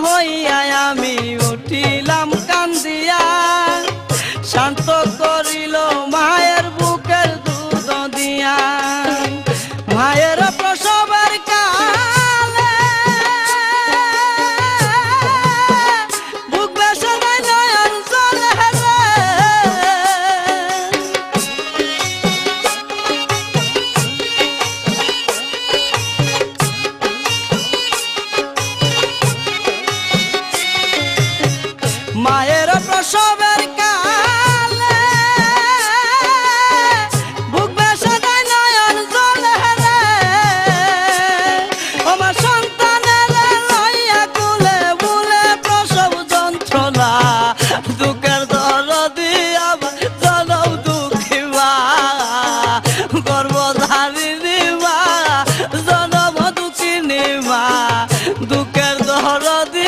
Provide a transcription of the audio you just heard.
হইয়া আমি উঠিলাম কান্দিয়া, শান্ত করিল মায়ের বুকের দুধ দিয়া। মায়ের প্রসবের কালে বুক বেসে নাই নয়ন জলে রে। মায়ের প্রসবে